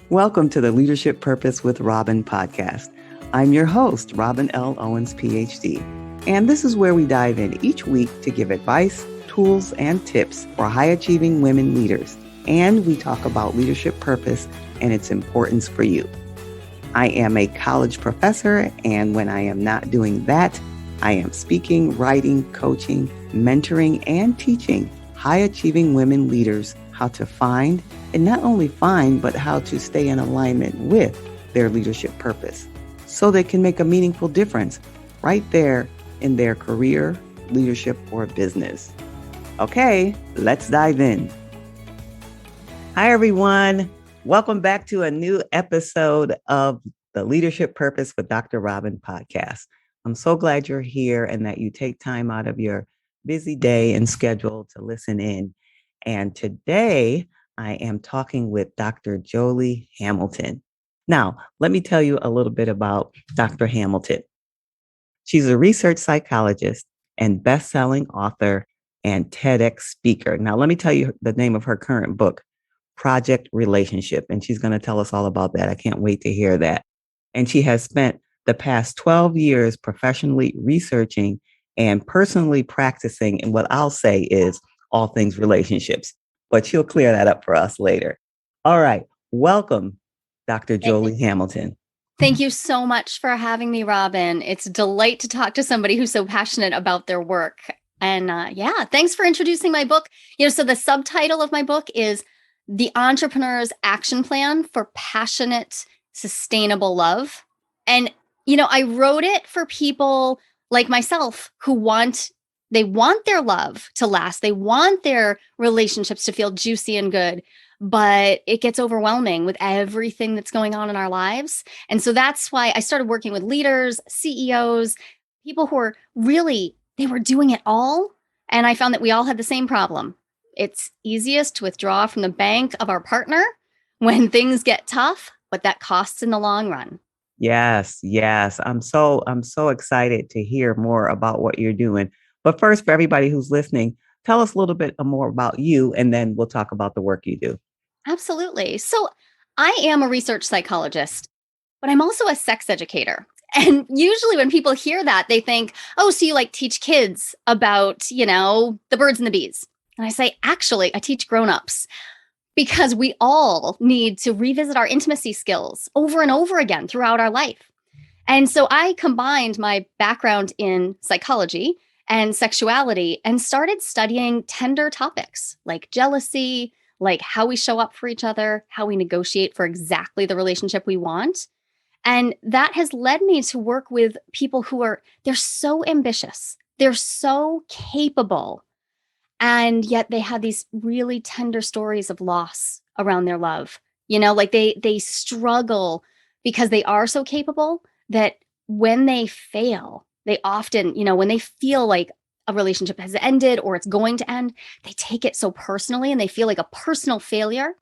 Welcome to the Leadership Purpose with Robin podcast. I'm your host, Robin L. Owens, PhD, and this is where we dive in each week to give advice, tools, and tips for high-achieving women leaders, and we talk about leadership purpose and its importance for you. I am a college professor, and when I am not doing that, I am speaking, writing, coaching, mentoring, and teaching high-achieving women leaders how to find, and not only find, but how to stay in alignment with their leadership purpose so they can make a meaningful difference right there in their career, leadership, or business. Okay, let's dive in. Hi, everyone. Welcome back to a new episode of the Leadership Purpose with Dr. Robin podcast. I'm so glad you're here and that you take time out of your busy day and schedule to listen in. And today I am talking with Dr. Joli Hamilton. Now, let me tell you a little bit about Dr. Hamilton. She's a research psychologist and best-selling author and TEDx speaker. Now, let me tell you the name of her current book, Project Relationship, and she's going to tell us all about that. I can't wait to hear that. And she has spent the past 12 years professionally researching and personally practicing in what I'll say is all things relationships, but she'll clear that up for us later. All right. Welcome, Dr. Joli Hamilton. Thank you so much for having me, Robin. It's a delight to talk to somebody who's so passionate about their work. And thanks for introducing my book. So the subtitle of my book is The Entrepreneur's Action Plan for Passionate, Sustainable Love. And, I wrote it for people like myself who want their love to last. They want their relationships to feel juicy and good, but it gets overwhelming with everything that's going on in our lives. And so that's why I started working with leaders, CEOs, people who they were doing it all. And I found that we all had the same problem. It's easiest to withdraw from the bank of our partner when things get tough, but that costs in the long run. Yes. I'm so excited to hear more about what you're doing. But first, for everybody who's listening, tell us a little bit more about you, and then we'll talk about the work you do. Absolutely. So I am a research psychologist, but I'm also a sex educator. And usually when people hear that, they think, oh, so you teach kids about, the birds and the bees. And I say, actually, I teach grownups because we all need to revisit our intimacy skills over and over again throughout our life. And so I combined my background in psychology and sexuality and started studying tender topics like jealousy, like how we show up for each other, how we negotiate for exactly the relationship we want. And that has led me to work with people they're so ambitious, they're so capable, and yet they have these really tender stories of loss around their love. They struggle because they are so capable that when they fail, they often, when they feel like a relationship has ended or it's going to end, they take it so personally and they feel like a personal failure.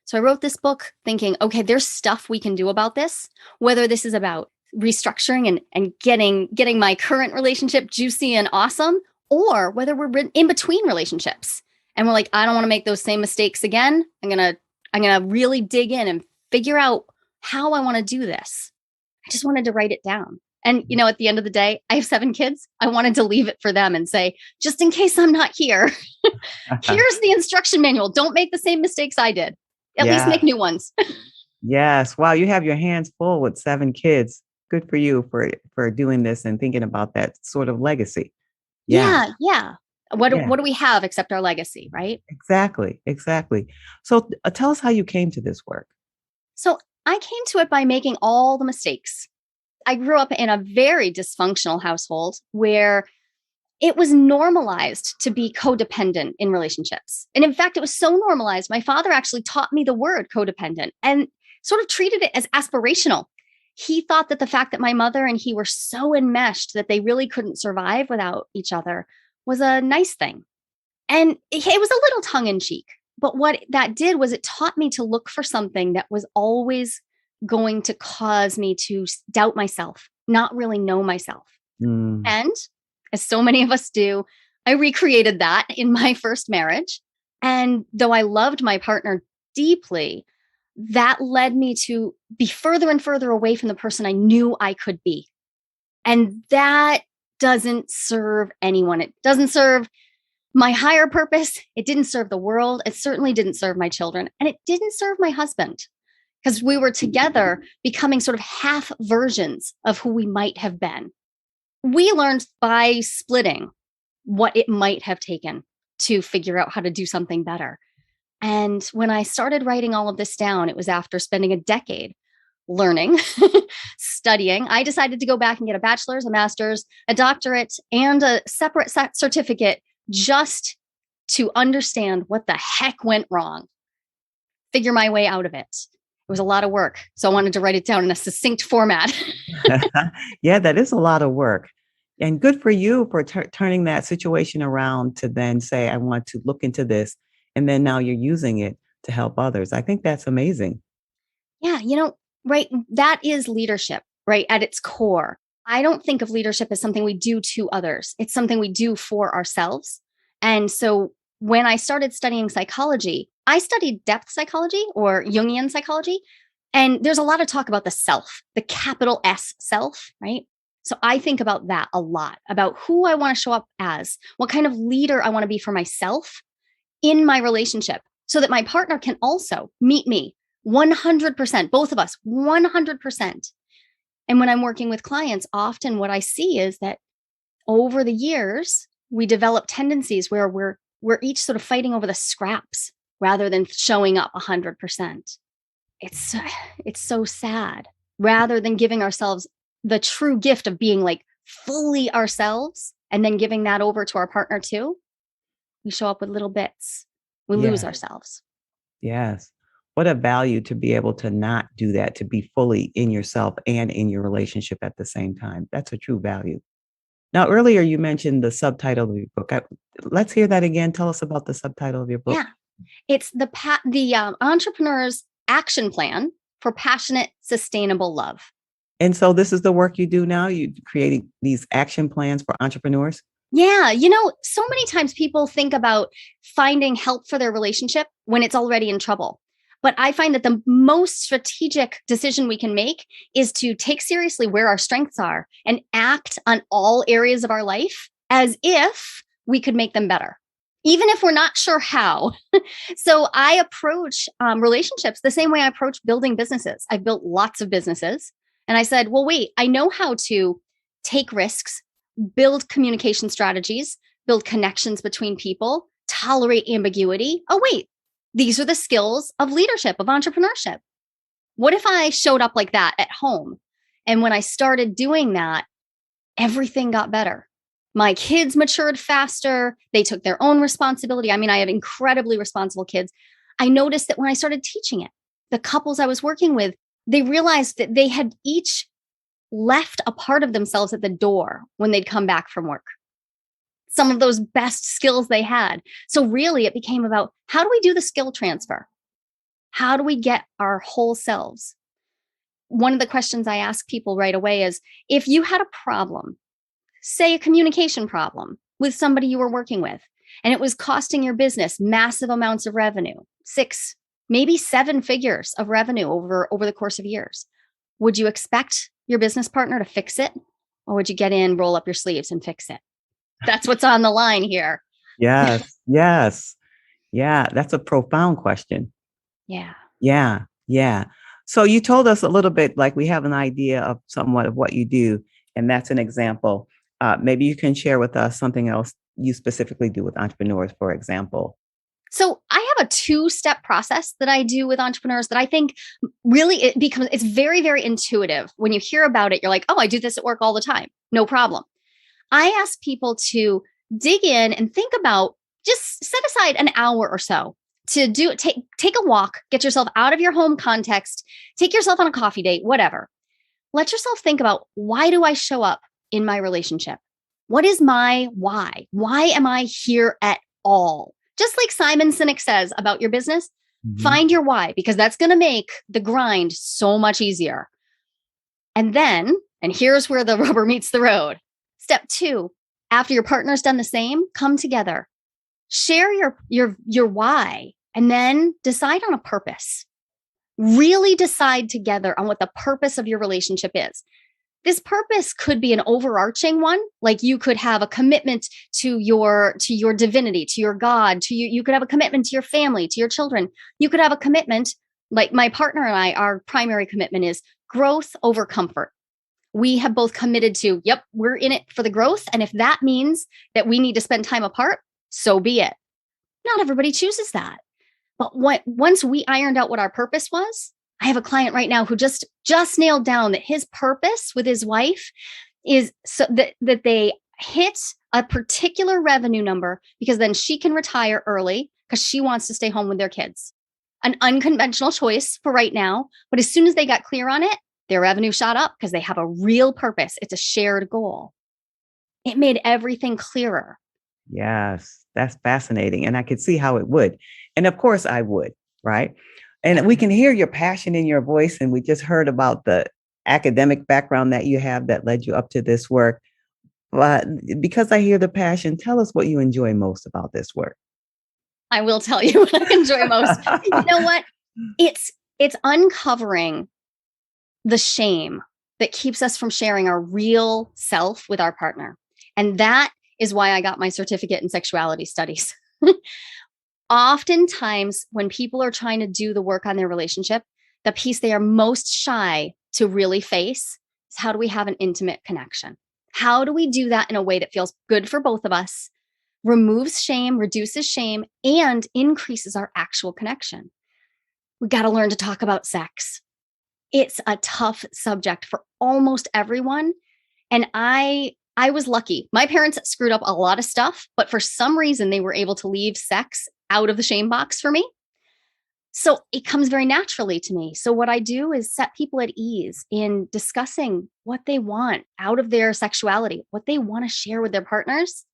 So I wrote this book thinking, okay, there's stuff we can do about this, whether this is about restructuring and getting my current relationship juicy and awesome, or whether we're in between relationships and we're like, I don't want to make those same mistakes again. I'm gonna really dig in and figure out how I want to do this. I just wanted to write it down. And, at the end of the day, I have 7 kids. I wanted to leave it for them and say, just in case I'm not here, here's the instruction manual. Don't make the same mistakes I did. At least make new ones. Yes. Wow. You have your hands full with 7 kids. Good for you for doing this and thinking about that sort of legacy. Yeah. What do we have except our legacy, right? Exactly. So tell us how you came to this work. So I came to it by making all the mistakes. I grew up in a very dysfunctional household where it was normalized to be codependent in relationships. And in fact, it was so normalized, my father actually taught me the word codependent and sort of treated it as aspirational. He thought that the fact that my mother and he were so enmeshed that they really couldn't survive without each other was a nice thing. And it was a little tongue in cheek. But what that did was it taught me to look for something that was always going to cause me to doubt myself, not really know myself. And as so many of us do, I recreated that in my first marriage. And though I loved my partner deeply, that led me to be further and further away from the person I knew I could be. And that doesn't serve anyone. It doesn't serve my higher purpose. It didn't serve the world. It certainly didn't serve my children. And it didn't serve my husband, because we were together becoming sort of half versions of who we might have been. We learned by splitting what it might have taken to figure out how to do something better. And when I started writing all of this down, it was after spending a decade learning, studying. I decided to go back and get a bachelor's, a master's, a doctorate, and a separate certificate just to understand what the heck went wrong, figure my way out of it. It was a lot of work. So I wanted to write it down in a succinct format. Yeah, that is a lot of work. And good for you for turning that situation around to then say, I want to look into this. And then now you're using it to help others. I think that's amazing. Yeah, right. That is leadership, right? At its core. I don't think of leadership as something we do to others. It's something we do for ourselves. And so when I started studying psychology, I studied depth psychology or Jungian psychology. And there's a lot of talk about the self, the capital S self, right? So I think about that a lot, about who I want to show up as, what kind of leader I want to be for myself in my relationship, so that my partner can also meet me 100%, both of us 100%. And when I'm working with clients, often what I see is that over the years, we develop tendencies where we're each sort of fighting over the scraps rather than showing up 100%. It's so sad. Rather than giving ourselves the true gift of being like fully ourselves and then giving that over to our partner too, we show up with little bits. We lose ourselves. Yes. What a value to be able to not do that, to be fully in yourself and in your relationship at the same time. That's a true value. Now, earlier you mentioned the subtitle of your book. Let's hear that again. Tell us about the subtitle of your book. Yeah. It's the entrepreneur's action plan for passionate, sustainable love. And so this is the work you do now? You creating these action plans for entrepreneurs? Yeah. So many times people think about finding help for their relationship when it's already in trouble. But I find that the most strategic decision we can make is to take seriously where our strengths are and act on all areas of our life as if we could make them better, even if we're not sure how. So I approach relationships the same way I approach building businesses. I've built lots of businesses. And I said, well, wait, I know how to take risks, build communication strategies, build connections between people, tolerate ambiguity. Oh, wait, these are the skills of leadership, of entrepreneurship. What if I showed up like that at home? And when I started doing that, everything got better. My kids matured faster. They took their own responsibility. I mean, I have incredibly responsible kids. I noticed that when I started teaching it, the couples I was working with, they realized that they had each left a part of themselves at the door when they'd come back from work. Some of those best skills they had. So really it became about, how do we do the skill transfer? How do we get our whole selves? One of the questions I ask people right away is, if you had a problem, say a communication problem with somebody you were working with, and it was costing your business massive amounts of revenue, 6, maybe 7 figures of revenue over the course of years, would you expect your business partner to fix it? Or would you get in, roll up your sleeves and fix it? That's what's on the line here. Yes. Yes. Yeah. That's a profound question. Yeah. Yeah. Yeah. So you told us a little bit, like we have an idea of somewhat of what you do, and that's an example. Maybe you can share with us something else you specifically do with entrepreneurs, for example. So I have a 2-step process that I do with entrepreneurs that I think really it's very, very intuitive. When you hear about it, you're like, oh, I do this at work all the time. No problem. I ask people to dig in and think about, just set aside an hour or so to take a walk, get yourself out of your home context, take yourself on a coffee date, whatever. Let yourself think about, why do I show up in my relationship? What is my why? Why am I here at all? Just like Simon Sinek says about your business, find your why, because that's going to make the grind so much easier. And here's where the rubber meets the road. Step 2, after your partner's done the same, come together, share your why, and then decide on a purpose. Really decide together on what the purpose of your relationship is. This purpose could be an overarching one, like you could have a commitment to your divinity, to your God, to you could have a commitment to your family, to your children. You could have a commitment, like my partner and I, our primary commitment is growth over comfort. We have both committed to, yep, we're in it for the growth. And if that means that we need to spend time apart, so be it. Not everybody chooses that. But once we ironed out what our purpose was, I have a client right now who just nailed down that his purpose with his wife is so that they hit a particular revenue number, because then she can retire early because she wants to stay home with their kids. An unconventional choice for right now, but as soon as they got clear on it, their revenue shot up because they have a real purpose. It's a shared goal. It made everything clearer. Yes, that's fascinating. And I could see how it would. And of course I would, right? And we can hear your passion in your voice. And we just heard about the academic background that you have that led you up to this work. But because I hear the passion, tell us what you enjoy most about this work. I will tell you what I enjoy most. You know what? It's uncovering the shame that keeps us from sharing our real self with our partner. And that is why I got my certificate in sexuality studies. Oftentimes, when people are trying to do the work on their relationship, the piece they are most shy to really face is, how do we have an intimate connection? How do we do that in a way that feels good for both of us, removes shame, reduces shame, and increases our actual connection? We got to learn to talk about sex. It's a tough subject for almost everyone. And I was lucky. My parents screwed up a lot of stuff, but for some reason, they were able to leave sex out of the shame box for me. So it comes very naturally to me. So what I do is set people at ease in discussing what they want out of their sexuality, what they want to share with their partners.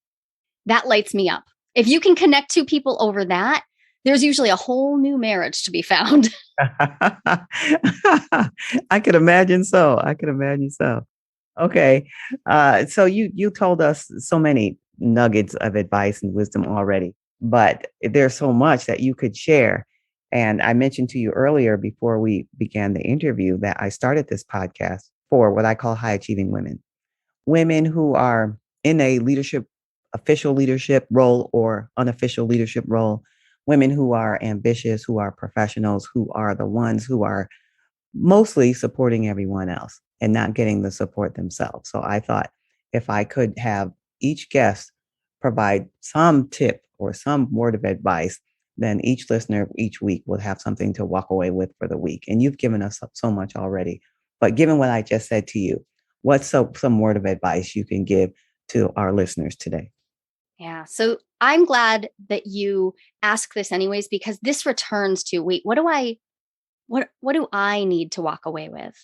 That lights me up. If you can connect two people over that, there's usually a whole new marriage to be found. I could imagine so. Okay. So you told us so many nuggets of advice and wisdom already, but there's so much that you could share. And I mentioned to you earlier before we began the interview that I started this podcast for what I call high achieving women, women who are in a official leadership role or unofficial leadership role, women who are ambitious, who are professionals, who are the ones who are mostly supporting everyone else and not getting the support themselves. So I thought if I could have each guest provide some tip or some word of advice, then each listener each week will have something to walk away with for the week. And you've given us so much already. But given what I just said to you, what's some word of advice you can give to our listeners today? Yeah. So I'm glad that you ask this anyways, because this returns to, wait, what do I need to walk away with?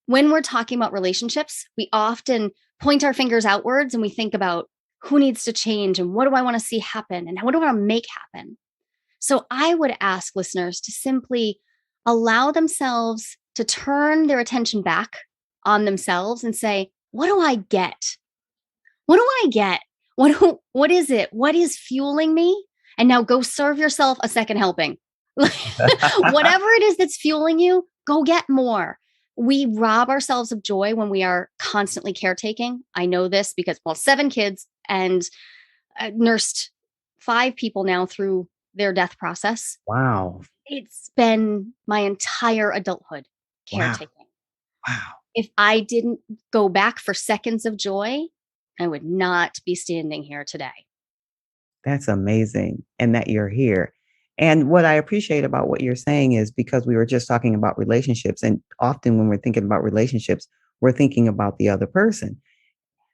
When we're talking about relationships, we often point our fingers outwards and we think about who needs to change and what do I want to see happen and what do I want to make happen? So I would ask listeners to simply allow themselves to turn their attention back on themselves and say, what do I get? What do I get? What is it? What is fueling me? And now go serve yourself a second helping. Whatever it is that's fueling you, go get more. We rob ourselves of joy when we are constantly caretaking. I know this because, 7 kids and nursed 5 people now through their death process. Wow. It's been my entire adulthood caretaking. Wow. If I didn't go back for seconds of joy, I would not be standing here today. That's amazing. And that you're here. And what I appreciate about what you're saying is because we were just talking about relationships. And often when we're thinking about relationships, we're thinking about the other person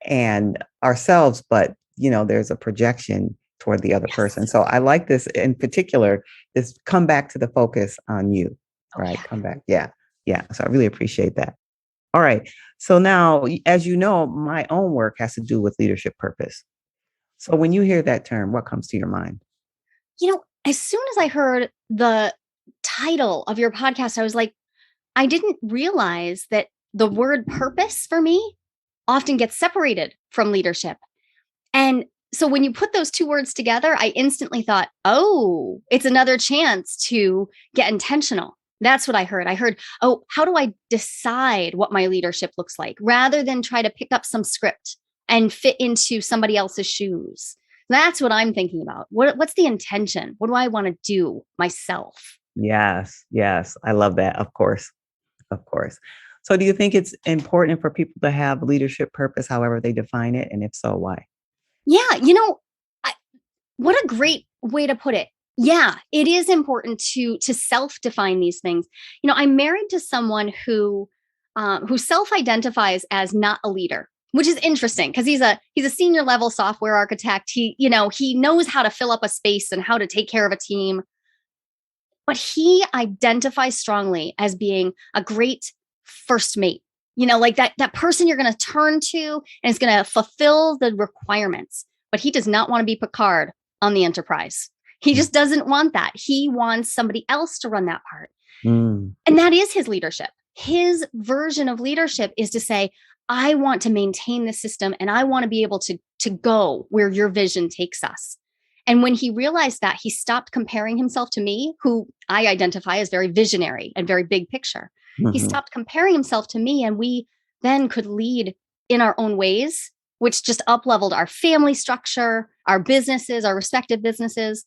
and ourselves. But, there's a projection toward the other person. So I like this in particular, this come back to the focus on you, right? Yeah. Come back. Yeah. Yeah. So I really appreciate that. All right. So now, as you know, my own work has to do with leadership purpose. So when you hear that term, what comes to your mind? As soon as I heard the title of your podcast, I was like, I didn't realize that the word purpose for me often gets separated from leadership. And so when you put those two words together, I instantly thought, oh, it's another chance to get intentional. That's what I heard. I heard, oh, how do I decide what my leadership looks like rather than try to pick up some script and fit into somebody else's shoes? That's what I'm thinking about. What's the intention? What do I want to do myself? Yes, yes. I love that. Of course. Of course. So do you think it's important for people to have leadership purpose, however they define it? And if so, why? Yeah, I, what a great way to put it. Yeah, it is important to self-define these things. I'm married to someone who self-identifies as not a leader, which is interesting because he's a senior level software architect. He knows how to fill up a space and how to take care of a team. But he identifies strongly as being a great first mate, like that person you're going to turn to and is going to fulfill the requirements. But he does not want to be Picard on the Enterprise. He just doesn't want that. He wants somebody else to run that part. And that is his leadership. His version of leadership is to say, I want to maintain the system and I want to be able to go where your vision takes us. And when he realized that, he stopped comparing himself to me, who I identify as very visionary and very big picture. He stopped comparing himself to me, and we then could lead in our own ways, which just up-leveled our family structure, our businesses, our respective businesses,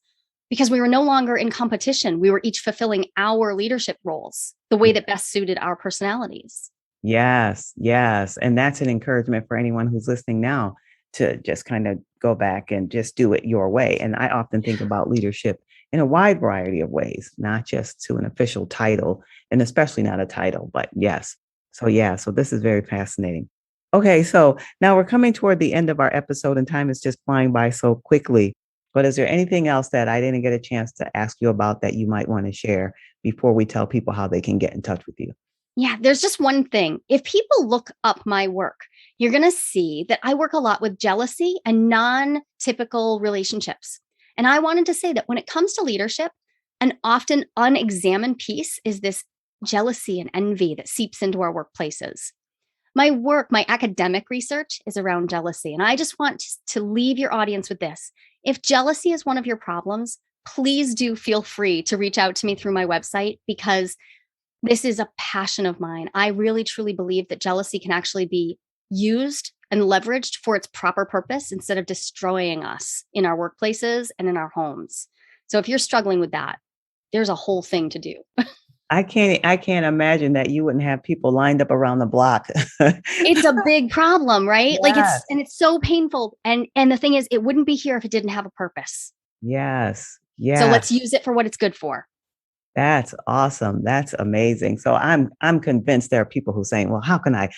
because we were no longer in competition. We were each fulfilling our leadership roles the way that best suited our personalities. Yes, yes. And that's an encouragement for anyone who's listening now to just kind of go back and just do it your way. And I often think about leadership in a wide variety of ways, not just to an official title, and especially not a title, but yes. So this is very fascinating. Okay, so now we're coming toward the end of our episode and time is just flying by so quickly. But is there anything else that I didn't get a chance to ask you about that you might want to share before we tell people how they can get in touch with you? Yeah, there's just one thing. If people look up my work, you're going to see that I work a lot with jealousy and non-typical relationships. And I wanted to say that when it comes to leadership, an often unexamined piece is this jealousy and envy that seeps into our workplaces. My work, my academic research is around jealousy. And I just want to leave your audience with this. If jealousy is one of your problems, please do feel free to reach out to me through my website, because this is a passion of mine. I really, truly believe that jealousy can actually be used and leveraged for its proper purpose instead of destroying us in our workplaces and in our homes. So if you're struggling with that, there's a whole thing to do. I can't imagine that you wouldn't have people lined up around the block. It's a big problem, right? Yes. It's so painful. And the thing is, it wouldn't be here if it didn't have a purpose. Yes. Yes. So let's use it for what it's good for. That's awesome. That's amazing. So I'm convinced there are people who are saying, well, how can I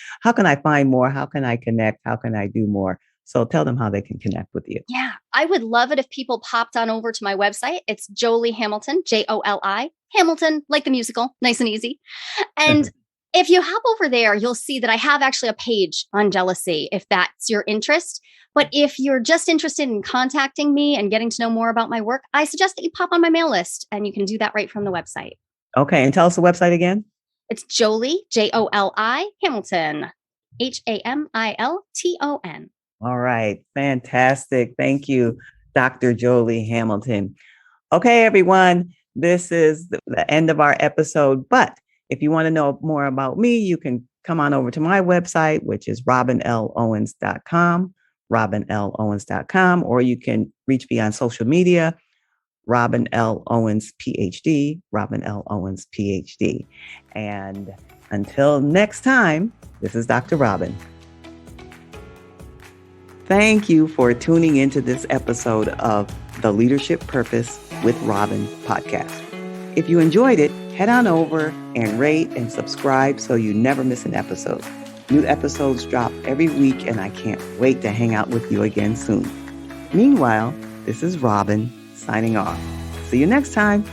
find more? How can I connect? How can I do more? So tell them how they can connect with you. Yeah, I would love it if people popped on over to my website. It's Joli Hamilton, Joli Hamilton, like the musical, nice and easy. And if you hop over there, you'll see that I have actually a page on jealousy, if that's your interest. But if you're just interested in contacting me and getting to know more about my work, I suggest that you pop on my mail list, and you can do that right from the website. Okay. And tell us the website again. It's Joli, Joli Hamilton, Hamilton. All right. Fantastic. Thank you, Dr. Joli Hamilton. Okay, everyone. This is the end of our episode. But if you want to know more about me, you can come on over to my website, which is robinlowens.com, robinlowens.com, or you can reach me on social media, Robin L. Owens, PhD, Robin L. Owens, PhD. And until next time, this is Dr. Robin. Thank you for tuning into this episode of the Leadership Purpose with Robin podcast. If you enjoyed it, head on over and rate and subscribe so you never miss an episode. New episodes drop every week, and I can't wait to hang out with you again soon. Meanwhile, this is Robin signing off. See you next time.